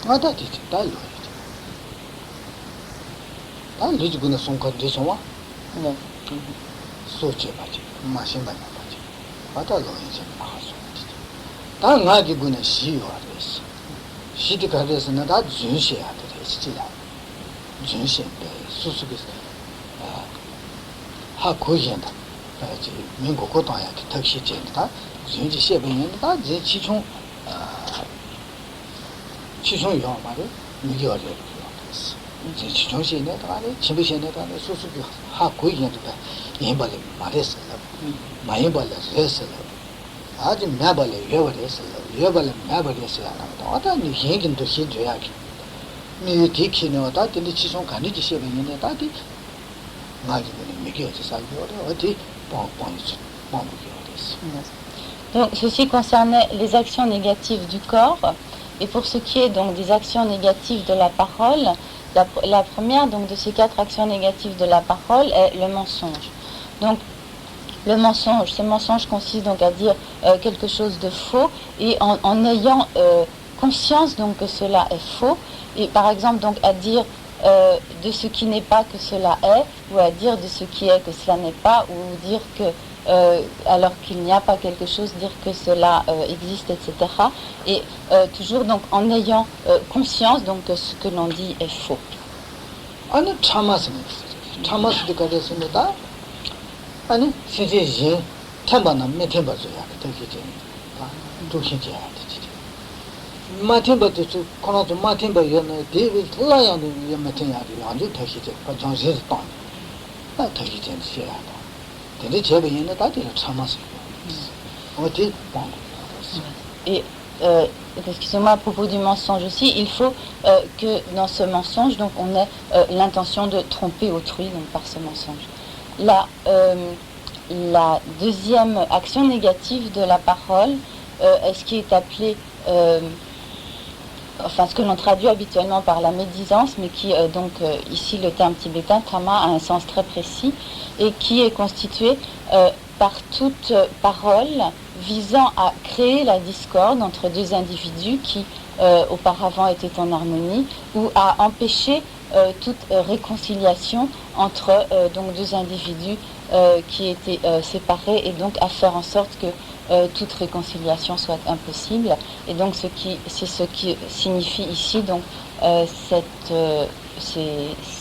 Ada ti ta lo. Ta lo ji guna song ka de so wa. 네. So che ba ji, ma shin ba ba ji. Ada lo yin che ma so ji. Ta nga gi guna shi yo des. Shi de ka des na da jun she ya de ji la. Jun she de su su ge. Ha ko yin da. ji min go ko ta ya ki ta shi je da. Jun ji she ba yin da ji chi chung yo ma de mi yo de. chi chung she ne da ne chi bi she ne da ne su su ge ha ko yin da. yin ba le ma de se la. Ma yin ba le re se la. आज मैं बोले ये बोले मैं बोले से आना होता है नहीं हिंग तो ही जो यार मैं ठीक ही नहीं होता तेरे चीज़ों का नहीं जिसे भी नहीं होता थी माजी बोले मैं क्या होता साल हो रहा होती पाँच Donc, ceci concernait les actions négatives du corps. Et pour ce qui est donc des actions négatives de la parole, la première donc de ces 4 actions négatives de la parole est le mensonge. Donc, le mensonge, ce mensonge consiste donc à dire quelque chose de faux et en ayant conscience donc que cela est faux et par exemple donc à dire de ce qui n'est pas que cela est ou à dire de ce qui est que cela n'est pas ou dire que alors qu'il n'y a pas quelque chose, dire que cela existe, etc. Et toujours donc en ayant conscience donc que ce que l'on dit est faux. 아니 세세지 탐바나 메템바 줘야 되게 조신지 해야 되지 마템바도 코나도 마템바 연에 데비 틀라야도 메템야도 아주 더시지 정신이 또 더시지 해야 돼 근데 제베는 다들 참았어 어디 방 Et excusez-moi à propos du mensonge aussi, il faut que dans ce mensonge donc on ait l'intention de tromper autrui donc par ce mensonge. La deuxième action négative de la parole est ce qui est appelé, enfin ce que l'on traduit habituellement par la médisance, mais qui donc ici le terme tibétain Kama a un sens très précis et qui est constitué par toute parole visant à créer la discorde entre deux individus qui auparavant étaient en harmonie ou à empêcher toute réconciliation entre donc deux individus qui étaient séparés et donc à faire en sorte que toute réconciliation soit impossible. Et donc c'est ce qui signifie ici donc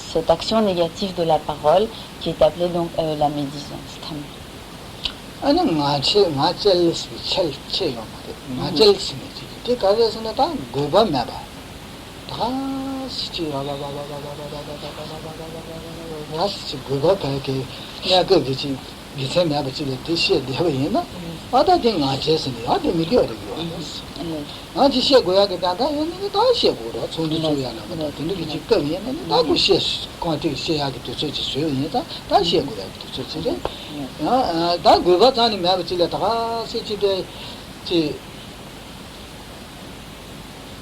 cette action négative de la parole qui est appelée donc la médisance.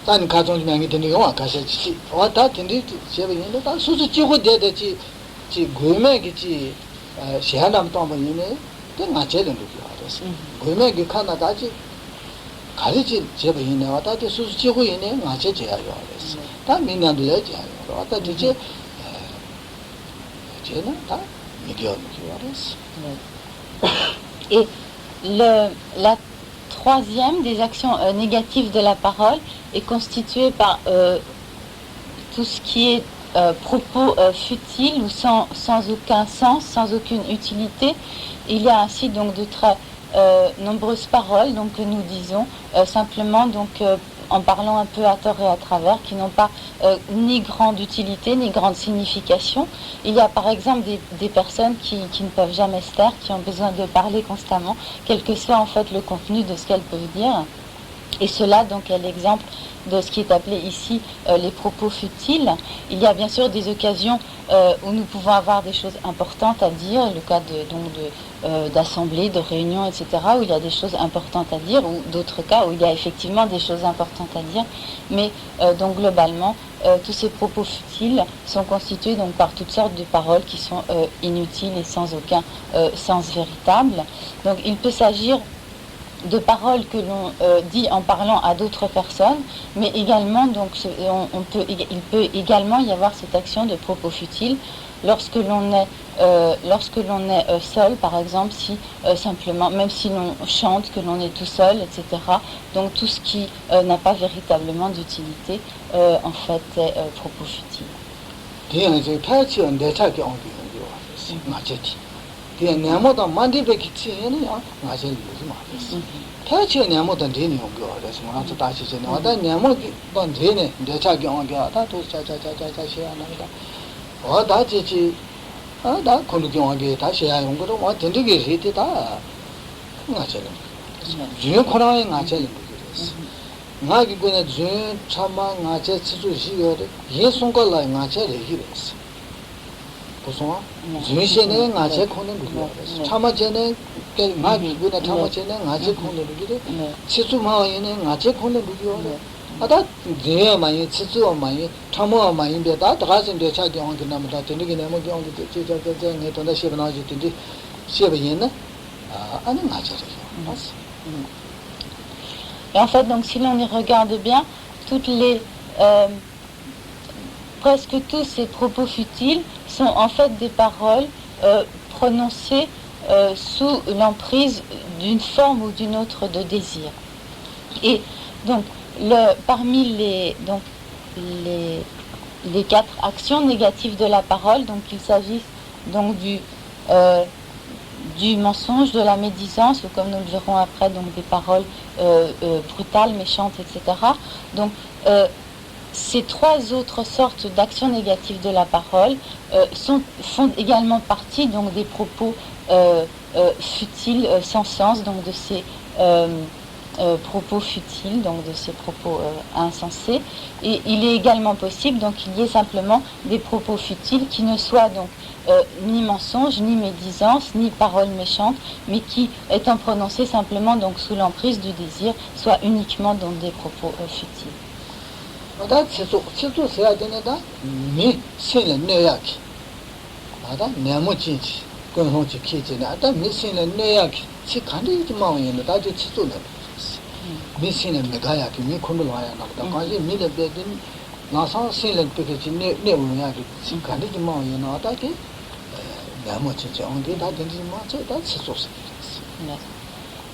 단 가정 명이 되는 거 가셔지 왔다 된디 제가 있는데 다 수수 지고 되듯이 지 고매기지 시한담 또 한번 있네 내가 제대로 알았어 고매기 카나다지 가르치 제가 있네 왔다 수수 지고 있네 나 제대로 알았어 다 민간도 해야지 왔다 이제 제가 다 미겨 알았어 Et la troisième des actions négatives de la parole est constituée par tout ce qui est propos futiles ou sans aucun sens, sans aucune utilité. Il y a ainsi donc de très nombreuses paroles donc, que nous disons simplement donc, en parlant un peu à tort et à travers, qui n'ont pas ni grande utilité, ni grande signification. Il y a par exemple des personnes qui ne peuvent jamais se taire, qui ont besoin de parler constamment, quel que soit en fait le contenu de ce qu'elles peuvent dire. Et cela donc est l'exemple de ce qui est appelé ici les propos futiles. Il y a bien sûr des occasions où nous pouvons avoir des choses importantes à dire, le cas d'assemblée, de réunion, etc., où il y a des choses importantes à dire, ou d'autres cas où il y a effectivement des choses importantes à dire. Mais donc globalement, tous ces propos futiles sont constitués donc par toutes sortes de paroles qui sont inutiles et sans aucun sens véritable. Donc il peut s'agir de paroles que l'on dit en parlant à d'autres personnes, mais également, donc, il peut également y avoir cette action de propos futile lorsque l'on est, seul, par exemple, si simplement, même si l'on chante, que l'on est tout seul, etc. Donc tout ce qui n'a pas véritablement d'utilité, en fait, est propos futile. Et en fait, donc, si l'on y regarde bien, presque tous ces propos futiles sont en fait des paroles prononcées sous l'emprise d'une forme ou d'une autre de désir. Et donc, parmi les 4 actions négatives de la parole, donc il s'agit donc du mensonge, de la médisance, ou comme nous le verrons après, donc des paroles brutales, méchantes, etc. Donc, ces 3 autres sortes d'actions négatives de la parole font également partie donc des propos futiles, sans sens, donc de ces propos futiles, donc de ces propos insensés. Et il est également possible donc qu'il y ait simplement des propos futiles qui ne soient donc ni mensonges, ni médisance, ni paroles méchantes, mais qui, étant prononcés simplement donc sous l'emprise du désir, soient uniquement donc des propos futiles.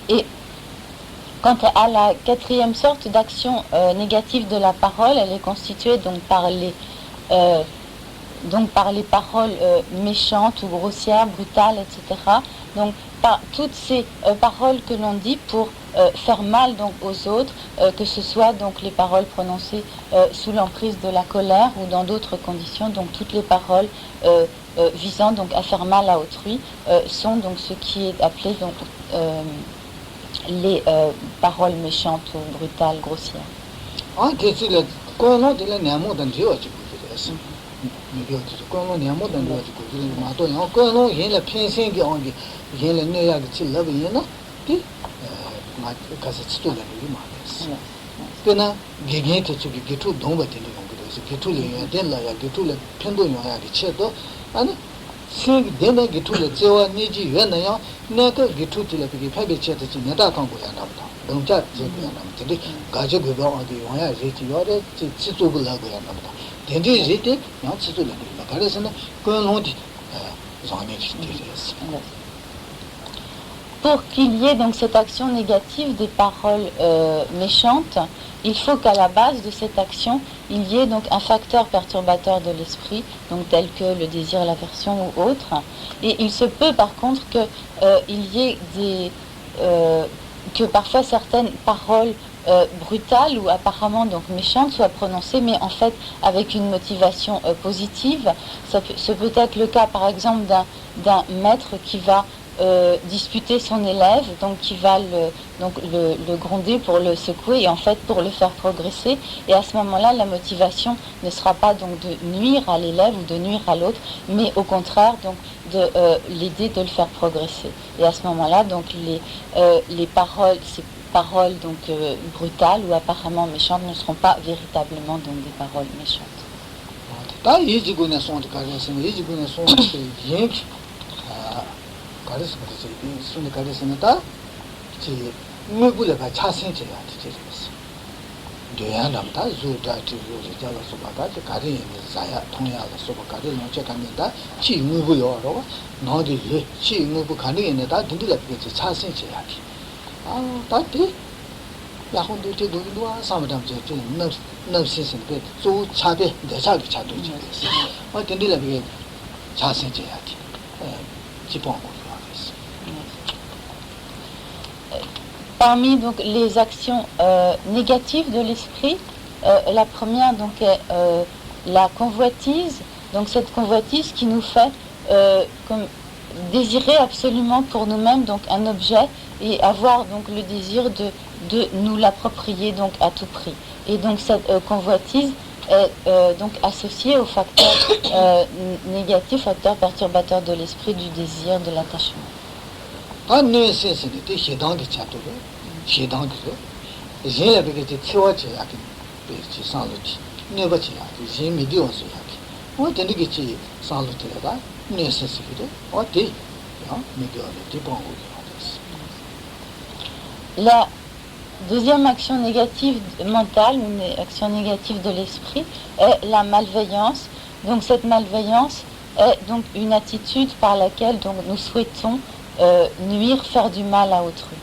Et quant à la 4e sorte d'action négative de la parole, elle est constituée donc par les paroles méchantes ou grossières, brutales, etc. Donc par toutes ces paroles que l'on dit pour faire mal donc aux autres, que ce soit donc les paroles prononcées sous l'emprise de la colère ou dans d'autres conditions, donc toutes les paroles visant donc à faire mal à autrui sont donc ce qui est appelé donc les paroles méchantes ou brutales, grossières. Pour qu'il y ait donc cette action négative des paroles méchantes, il faut qu'à la base de cette action, il y ait donc un facteur perturbateur de l'esprit, donc tel que le désir, l'aversion ou autre. Et il se peut par contre qu'il y ait que parfois certaines paroles brutales ou apparemment donc méchantes soient prononcées, mais en fait avec une motivation positive. Ce peut être le cas par exemple d'un maître qui va disputer son élève, donc qui va le gronder pour le secouer et en fait pour le faire progresser. Et à ce moment-là, la motivation ne sera pas donc de nuire à l'élève ou de nuire à l'autre, mais au contraire donc de l'aider, de le faire progresser. Et à ce moment-là, donc ces paroles donc brutales ou apparemment méchantes ne seront pas véritablement donc des paroles méchantes. 무불에 가 차생제야 되지. 대야남다 주다지 요자가 소바다 가리에 자야 통야가 소바 가리 놓쳐 갑니다. 치무부요로 너디 치무부 가리에다 딘디라 비게 차생제야. 아, 다티 야혼도 되도록 사람들 좀 납신신데 조 차배 대차기 차도 있지. 딘디라 비게 차생제야. 기본으로 Parmi donc les actions négatives de l'esprit, la première donc est la convoitise. Donc cette convoitise qui nous fait comme désirer absolument pour nous-mêmes donc un objet et avoir donc le désir de nous l'approprier donc à tout prix. Et donc cette convoitise est donc associée au facteur négatif, facteur perturbateur de l'esprit, du désir, de l'attachement. La deuxième action négative mentale, une action négative de l'esprit, est la malveillance. Donc cette malveillance est donc une attitude par laquelle donc, nous souhaitons nuire, faire du mal à autrui.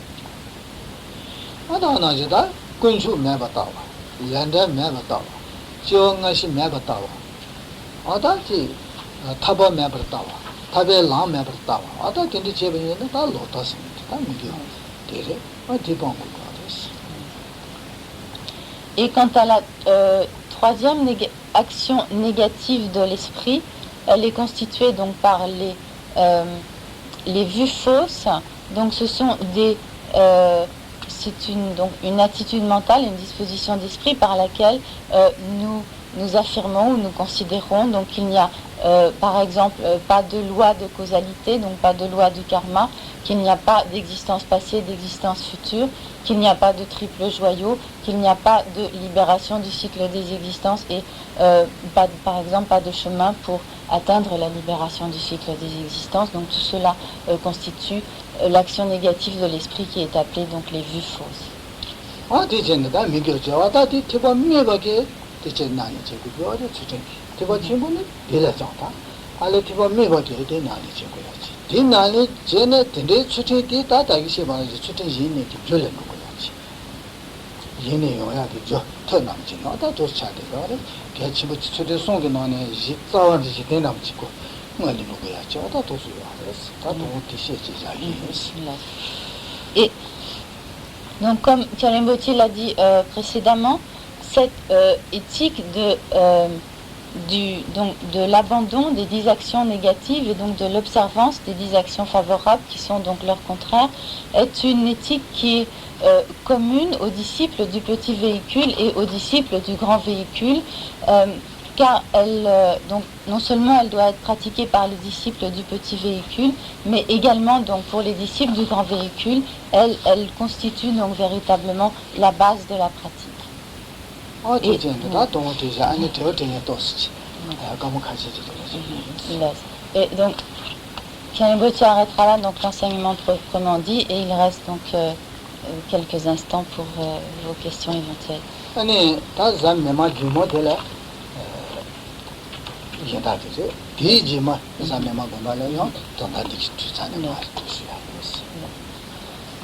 Et quant à la troisième action négative de l'esprit, elle est constituée donc par les vues fausses. Donc ce sont c'est une attitude mentale, une disposition d'esprit par laquelle nous affirmons ou nous considérons donc qu'il n'y a par exemple pas de loi de causalité, donc pas de loi du karma, qu'il n'y a pas d'existence passée, d'existence future, qu'il n'y a pas de triple joyau, qu'il n'y a pas de libération du cycle des existences et par exemple pas de chemin pour atteindre la libération du cycle des existences. Donc tout cela constitue l'action négative de l'esprit qui est appelée donc les vues fausses. Et donc comme Kalimbochi l'a dit précédemment, cette éthique de l'abandon des 10 actions négatives et donc de l'observance des 10 actions favorables qui sont donc leur contraire est une éthique qui est commune aux disciples du petit véhicule et aux disciples du grand véhicule, car donc non seulement elle doit être pratiquée par les disciples du petit véhicule, mais également donc pour les disciples du grand véhicule, elle constitue donc véritablement la base de la pratique. Et donc, Kalimbochi arrêtera là donc l'enseignement proprement dit et il reste donc quelques instants pour vos questions éventuelles.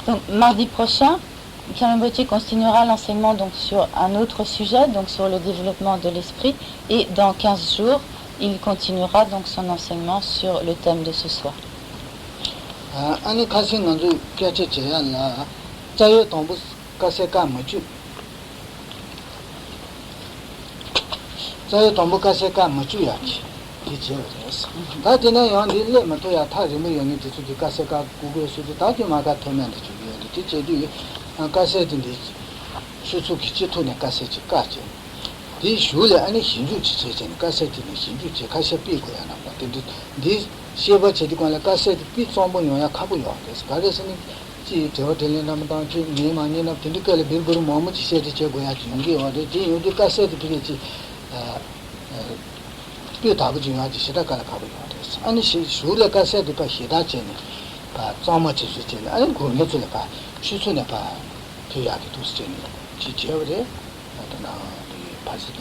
Donc mardi prochain, Kalimbochi continuera l'enseignement donc sur un autre sujet, donc sur le développement de l'esprit, et dans 15 jours, il continuera donc son enseignement sur le thème de ce soir. 취소 내가 돼야게 도스제니 지제어래 나타나 바지도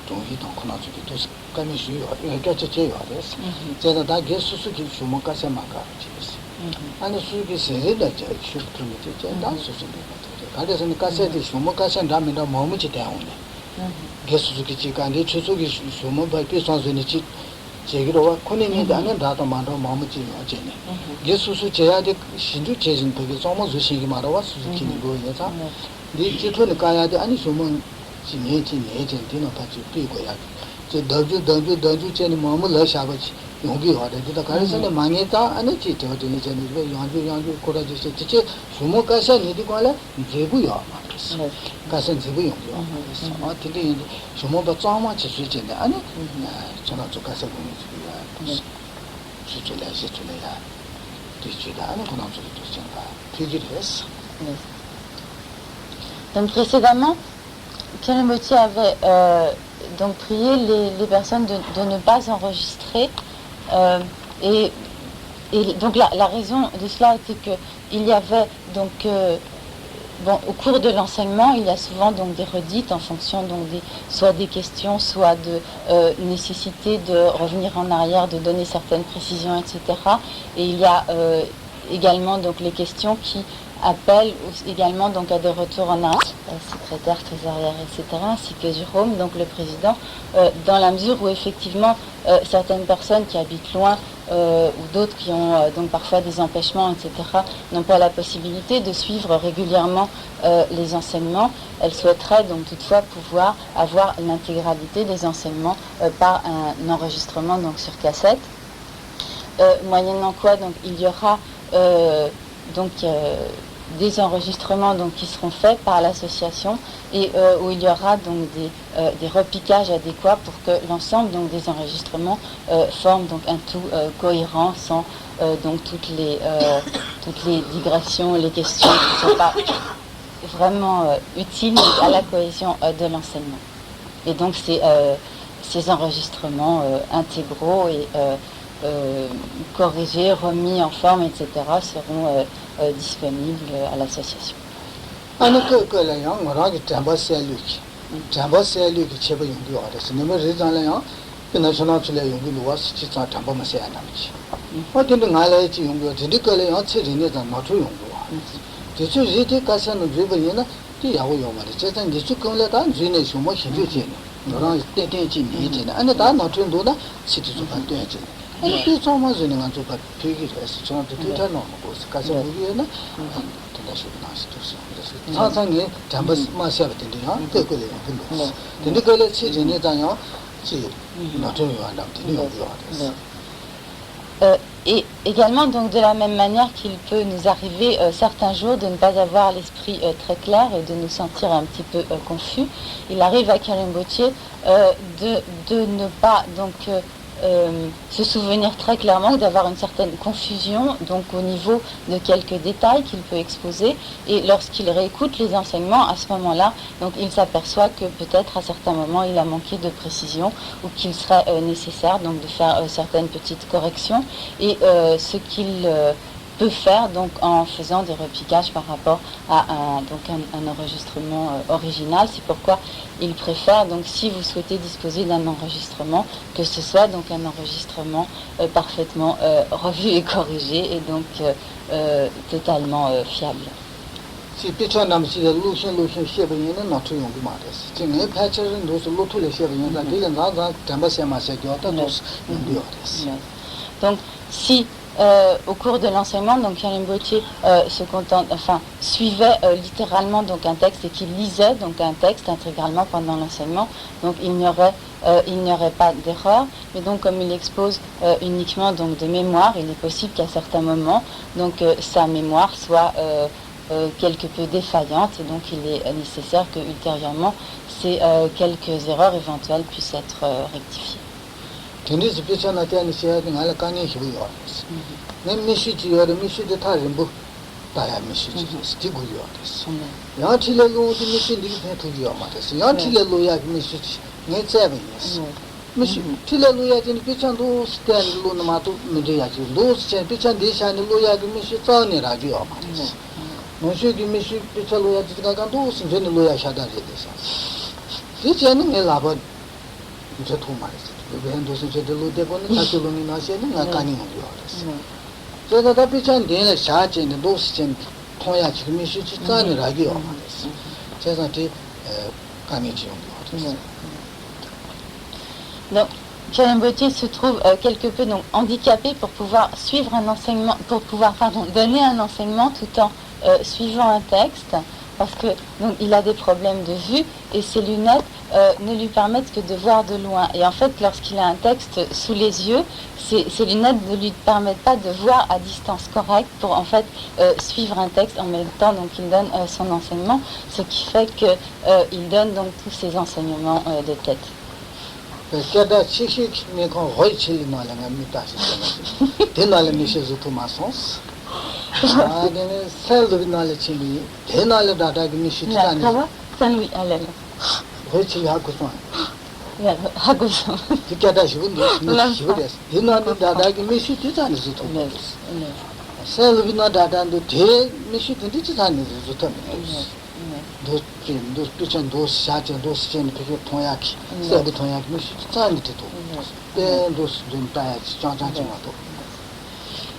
동의도 코나주기 도스 감이 쉬요 이게 제제요 됐어 제가 다 개수수기 주먹가서 막아지겠어 아니 수기 세례다 저 슈트는 제가 수수기 그래서 가서도 주먹가서 라면도 몸이 되오네 개수수기 지간에 취소기 주먹 발표 선수니 제기로와 코네니 안에 다도 만도 마음이 어제네 예수수 제야데 신주 제진 되게 좀 주시기 말아와 수수기니 거에서 네 지토는 가야데 아니 좀 지내지 되는 같이 비고야 저 더주 제니 마음을 넣으셔야지 용기 와래도 가르쳐는 망했다 아니 지토는 제니 양주 고라지시 지체 주모 가서 니디 관래 제부요 가서 제부 용기요 근데 주모가 짱마 지수제네 아니 전화 좀 가서 보면 수출해야 뒤지다 아니 그런 소리도 있잖아 되기도 했어 Donc précédemment, Pierre Moutier avait donc prié les personnes de ne pas enregistrer et donc la raison de cela était qu'il y avait donc au cours de l'enseignement, il y a souvent donc des redites en fonction donc soit des questions, soit de nécessité de revenir en arrière, de donner certaines précisions, etc. Et il y a également donc les questions qui appellent également donc à des retours en arrière, secrétaire, trésorière, etc., ainsi que Jérôme, donc le président, dans la mesure où effectivement certaines personnes qui habitent loin ou d'autres qui ont donc parfois des empêchements, etc., n'ont pas la possibilité de suivre régulièrement les enseignements. Elles souhaiteraient donc toutefois pouvoir avoir l'intégralité des enseignements par un enregistrement donc sur cassette, moyennant quoi donc il y aura des enregistrements donc, qui seront faits par l'association et où il y aura donc des repiquages adéquats pour que l'ensemble donc des enregistrements forment donc un tout cohérent sans donc toutes les digressions, les questions qui ne sont pas vraiment utiles à la cohésion de l'enseignement. Et donc ces enregistrements intégraux et corrigés, remis en forme, etc. seront disponibles à l'association. Et également, donc, de la même manière qu'il peut nous arriver certains jours de ne pas avoir l'esprit très clair et de nous sentir un petit peu confus, il arrive à Karim Bautier de ne pas donc se souvenir très clairement, d'avoir une certaine confusion donc au niveau de quelques détails qu'il peut exposer, et lorsqu'il réécoute les enseignements, à ce moment-là, donc il s'aperçoit que peut-être à certains moments il a manqué de précision ou qu'il serait nécessaire donc de faire certaines petites corrections, et ce qu'il peut faire donc en faisant des repiquages par rapport à un enregistrement original. C'est pourquoi il préfère, donc si vous souhaitez disposer d'un enregistrement, que ce soit donc un enregistrement parfaitement revu et corrigé et donc totalement fiable. Si pichonam si the lotion shebin and not to young matters. Jing patches and those local shebin and didn't rather Tambasema said donc si au cours de l'enseignement, donc Karim Bautier suivait littéralement donc un texte et qu'il lisait donc un texte intégralement pendant l'enseignement, donc il n'y aurait pas d'erreur. Mais donc comme il expose uniquement donc de mémoire, il est possible qu'à certains moments donc sa mémoire soit quelque peu défaillante, et donc il est nécessaire que ultérieurement ces quelques erreurs éventuelles puissent être rectifiées. Tennis pitcher not any sharing Alacani. Then Mishit, you are a Mishit the Tarimbo. Diam Mishit, still good yours. Yantilla, the mission didn't to your matters. Yantilla, Mishit, net 7 years. Monsieur, tu l'as loué, tu ne peux pas nous faire le matou, me dire, l'eau, c'est un déchet, le loya, monsieur, ça n'est pas du Monsieur, monsieur, tu as loué, tu as gagné, c'est une loya chada de ça. Si tu as une labo, je trouve mal. Le vent de l'eau de bonne, ça te l'illumination, la canine of yours. So that the pitcher did a charge in the dose and Toya, monsieur, tu as une radio. C'est un petit canition. Donc, Jérôme Gauthier se trouve quelque peu donc, handicapé pour pouvoir suivre un enseignement, pour pouvoir donner un enseignement tout en suivant un texte, parce que donc, il a des problèmes de vue et ses lunettes ne lui permettent que de voir de loin. Et en fait, lorsqu'il a un texte sous les yeux, ses lunettes ne lui permettent pas de voir à distance correcte pour en fait suivre un texte en même temps. Donc, il donne son enseignement, ce qui fait qu'il donne donc tous ses enseignements de tête. Cada chique, mais quand Roychil n'a la mitage, Denal Michel Thomasons, celle de Vinalchi, Denal Dada Michitan, Saint-Louis, allez. Roychil Hakusan. Hakusan. The Kadash wouldn't, Denal Dada Michitan is it. Cell Vina Dada and the day Michitan is it. Those pitching those shots and those chain picket toyaki, said the toyaki, time to do. Then those don't die,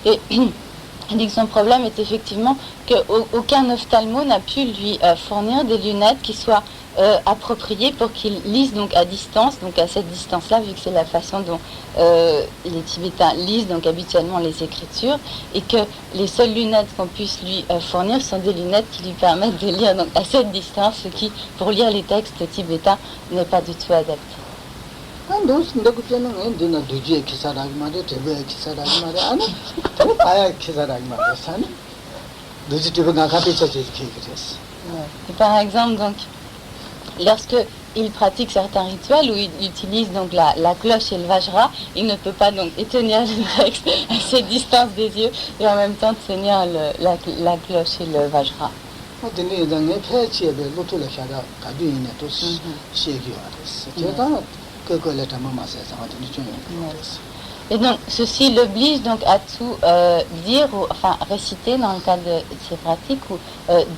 Et il dit que son problème est effectivement qu'aucun ophtalmo n'a pu lui fournir des lunettes qui soient appropriées pour qu'il lise donc à distance, donc à cette distance-là, vu que c'est la façon dont les Tibétains lisent donc habituellement les écritures, et que les seules lunettes qu'on puisse lui fournir sont des lunettes qui lui permettent de lire donc à cette distance, ce qui, pour lire les textes tibétains, n'est pas du tout adapté. And those Nagutan do not do J. Kisaragmade, Tebe Kisaragmade, I Kisaragmade, son. Do you do not have such a case? Par exemple, donc, lorsque il pratique certains rituels où il utilise donc la cloche et le vajra, il ne peut pas donc tenir le texte à cette distance des yeux et en même temps tenir la cloche et le vajra. Et donc, ceci l'oblige donc à tout dire, ou enfin réciter dans le cadre de ces pratiques, ou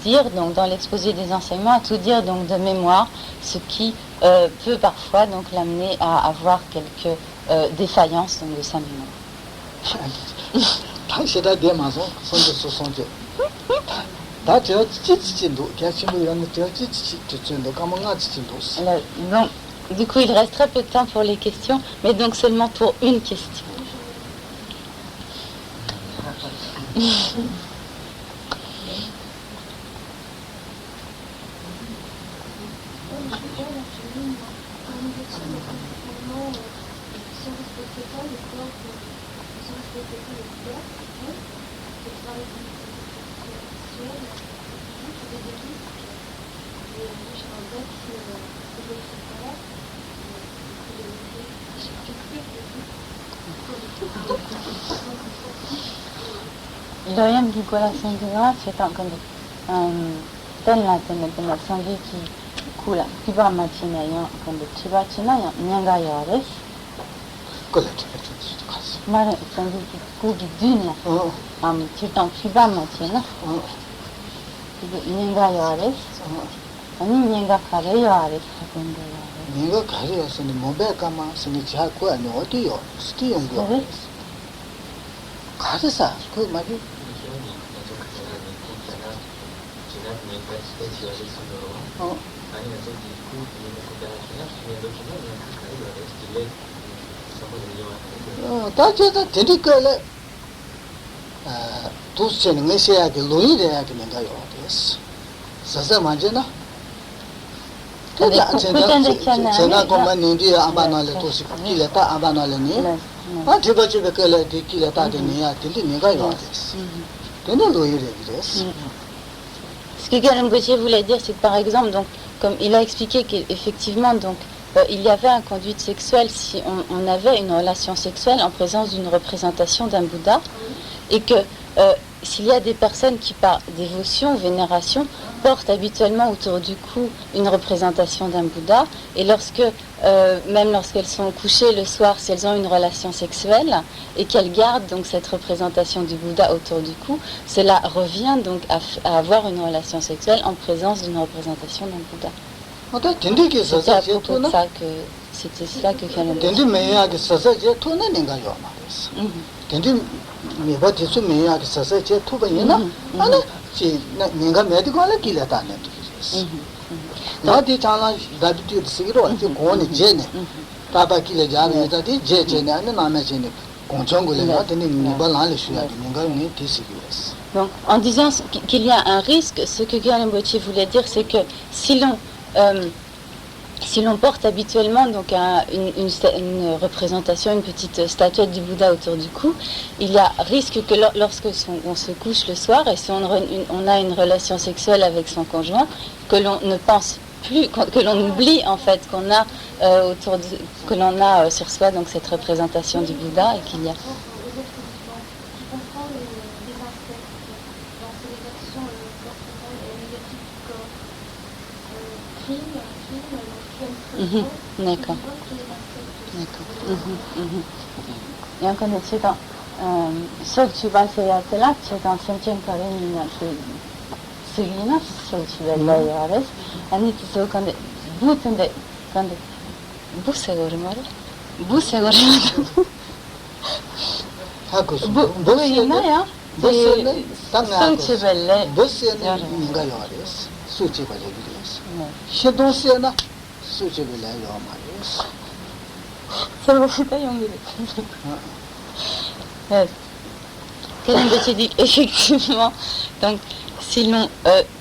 dire donc dans l'exposé des enseignements, à tout dire donc de mémoire, ce qui peut parfois donc l'amener à avoir quelques défaillances donc, de sa mémoire. Donc, du coup, il reste très peu de temps pour les questions, mais donc seulement pour une question. Loyam di collação de grâce c'est encore tel la sangue qui coule qui va matiner quand le chiba china nyanga yores mare sangue qui coule d'une tu t'en tu vas matiner nyanga yores ani nyanga kare yores nyanga kare yores ni mobe kama sini cha kwa ni oti yo sti yongo 가르사 그 말이 다저다 데리컬 도스는 것이야 그 로이래야 그 내가 요です사사 맞잖아 제가 그만 ninди 아바나레 도시 길에다 아바나레니 아 제바집에 걸에 길에다 되니야 딜리 내가 요です근데 로이래です. Ce que Jérôme Gauthier voulait dire, c'est que par exemple, donc, comme il a expliqué qu'effectivement, donc, il y avait un conduite sexuelle si on avait une relation sexuelle en présence d'une représentation d'un Bouddha, et que s'il y a des personnes qui, par dévotion, vénération, portent habituellement autour du cou une représentation d'un Bouddha, et même lorsqu'elles sont couchées le soir, si elles ont une relation sexuelle, et qu'elles gardent donc cette représentation du Bouddha autour du cou, cela revient donc à avoir une relation sexuelle en présence d'une représentation d'un Bouddha. C'était à propos de ça que c'était cela que Khyalen Donc, en disant qu'il y a un risque, ce que Khyalen Rinpoche voulait dire, c'est que si l'on porte habituellement donc une représentation, une petite statuette du Bouddha autour du cou, il y a risque que lorsque on se couche le soir et si on a une relation sexuelle avec son conjoint, que l'on ne pense plus, que l'on oublie en fait qu'on a que l'on a sur soi donc cette représentation du Bouddha et qu'il y a. D'accord. Et on connaît tu dans sauf tu vas c'est là tu dans cinquième carré ni c'est celui-là sauf tu vas là yares ani tu so quand boutende quand bu segurmar bu segurmar hakus bu yina ya bu tanga sauf tu vas là bu ninga yares suci bale biliyoruz şedosiyana suci bile yamarız ça va foutre un peu. Khyalen Rinpoche dit effectivement, donc si l'on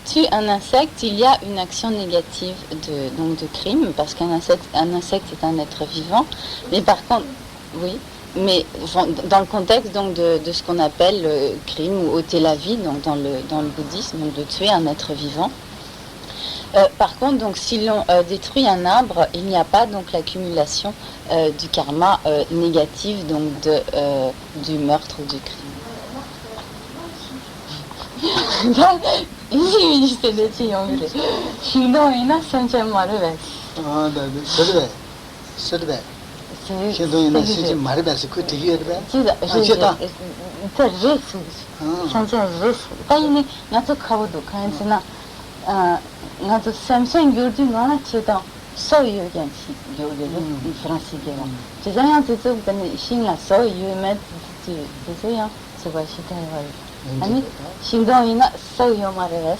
tue un insecte, il y a une action négative de crime, parce qu'un insecte est un être vivant, mais par contre, oui, mais dans le contexte donc de ce qu'on appelle le crime ou ôter la vie, donc dans le bouddhisme, donc de tuer un être vivant. Par contre, donc, si l'on détruit un arbre, il n'y a pas donc l'accumulation du karma négatif donc du meurtre ou du crime. 나도 삼성 교주나 제가 소유견시 교주를 프랑스계가 제자한테 좀 근데 신라 소유면 되세요 제가 시켜요 아니 신동이나 소유 말을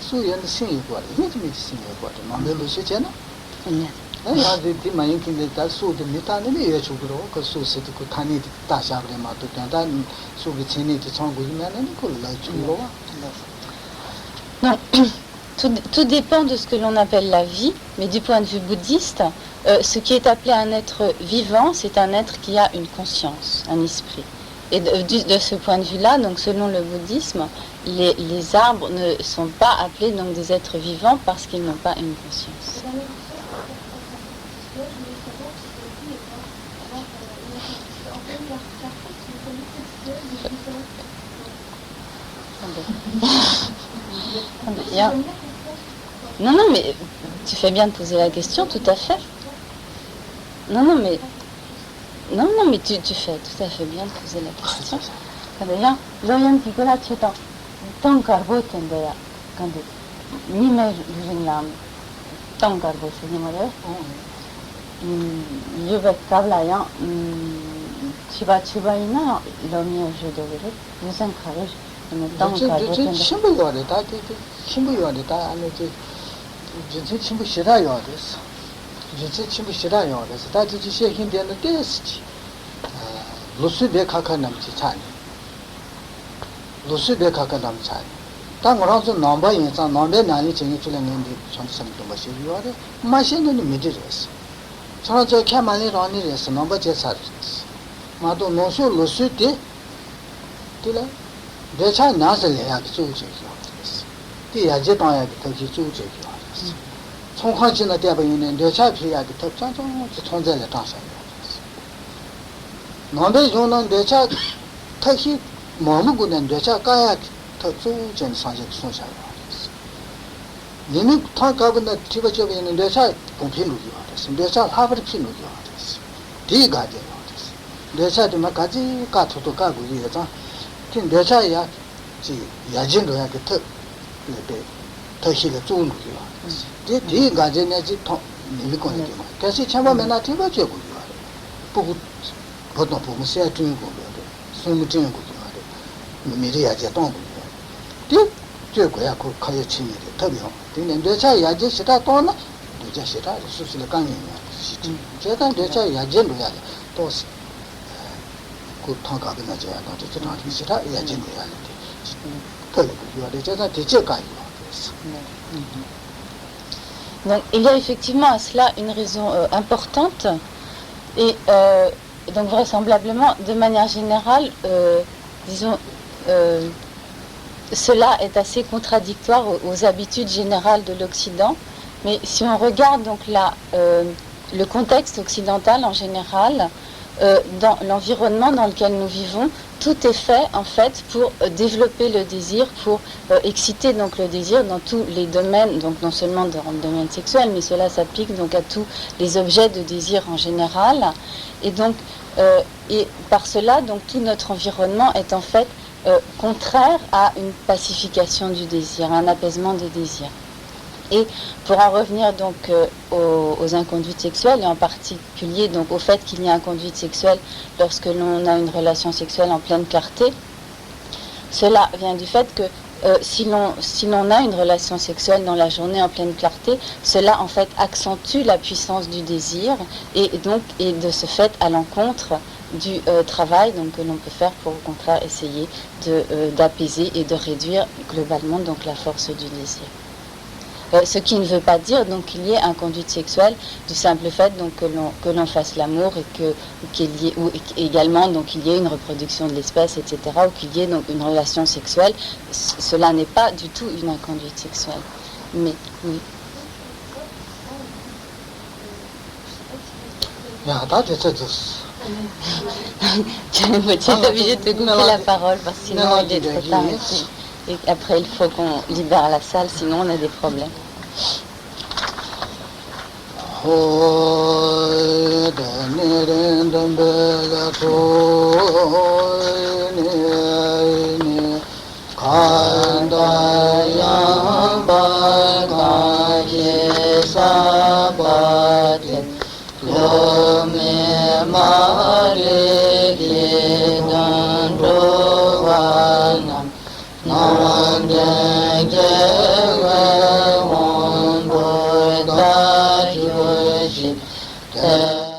수연 신이 거야 이게 좀 신이 거야 만들로 시잖아 아니 많이 근데 다 수도 미타는 예 주로 그 수스도 그 탄이 다샤브레 마도 단단 수기 진이도 청구이면은 그걸로 주로 Non, tout dépend de ce que l'on appelle la vie, mais du point de vue bouddhiste, ce qui est appelé un être vivant, c'est un être qui a une conscience, un esprit. Et de ce point de vue-là, donc selon le bouddhisme, les arbres ne sont pas appelés donc des êtres vivants parce qu'ils n'ont pas une conscience. Non, mais tu fais bien de poser la question, tout à fait. Non, mais tu fais tout à fait bien de poser la question. D'ailleurs, l'oyen qui colle tu t'en tant carbo tendaya quand ni mais je n'aime tant carbo c'est ni malheur. Je vais travailler tu vas ina l'oyen je devrais nous encourager. 신부요래 다 신부요래 다 안에지 진짜 신부 싫어요 그래서 진짜 신부 싫어요 그래서 다 진짜 시행되는 데스지 루스베 카카 남지 차니 루스베 카카 남지 차니 당으로서 넘버 인상 넘베 나니 정이 줄는데 정성도 마시요래 마시는 미지레스 저는 저 캐만이 라니레스 넘버 제사르스 마도 노쇼 루스데 들어 대차 나서야 조지죠. 디야제 당야 그 조지죠. 총화진의 대변인은 대차 피야기 탑장종存在的当下。nombe jono decha 타히 마음고는 되자 가야 더 좋은 상식 손샤 니는 타 가거나 티버져 있는 데서 공필로 요하스 데서 하버리 필로 요하스 디가게 요하스 데서도 막까지 가토도 가고 이래서 진 데서야 지 야진도 야게 더 희가 좋은 거요 디가제네지 통 니는 거네 그래서 참아면나 티버져 고 보고 보통 보면 새 중인 거 숨을 찌는 거 미리 야제 동 거最거야 그 가야 치미래 더비요 근데 내가 야제 시다 또나 내가 시다 수수를 강이야 제가 내가 야제로 야제 또 그 통과가 나죠 또 저랑 시다 야제로 야제 그 요래 제가 대체 가요 Donc il y a effectivement à cela une raison importante et donc vraisemblablement de manière générale disons cela est assez contradictoire aux habitudes générales de l'Occident, mais si on regarde donc le contexte occidental en général, dans l'environnement dans lequel nous vivons, tout est fait en fait pour développer le désir, pour exciter donc le désir dans tous les domaines, donc non seulement dans le domaine sexuel, mais cela s'applique donc à tous les objets de désir en général, et donc et par cela donc tout notre environnement est en fait contraire à une pacification du désir, un apaisement du désir. Et pour en revenir donc aux inconduites sexuelles, et en particulier donc au fait qu'il y a inconduite sexuelle lorsque l'on a une relation sexuelle en pleine clarté, cela vient du fait que si l'on a une relation sexuelle dans la journée en pleine clarté, cela en fait accentue la puissance du désir et donc est de ce fait à l'encontre du travail donc, que l'on peut faire pour au contraire essayer d'apaiser et de réduire globalement donc, la force du désir. Ce qui ne veut pas dire donc qu'il y ait inconduite sexuelle du simple fait donc que l'on fasse l'amour et qu'il y ait ou également donc qu'il y ait une reproduction de l'espèce, etc., ou qu'il y ait donc une relation sexuelle. Cela n'est pas du tout une inconduite sexuelle. Mais oui. Tu es obligé de te couper la parole parce que sinon il est trop tard. Et après il faut qu'on libère la salle, sinon on a des problèmes. Oh,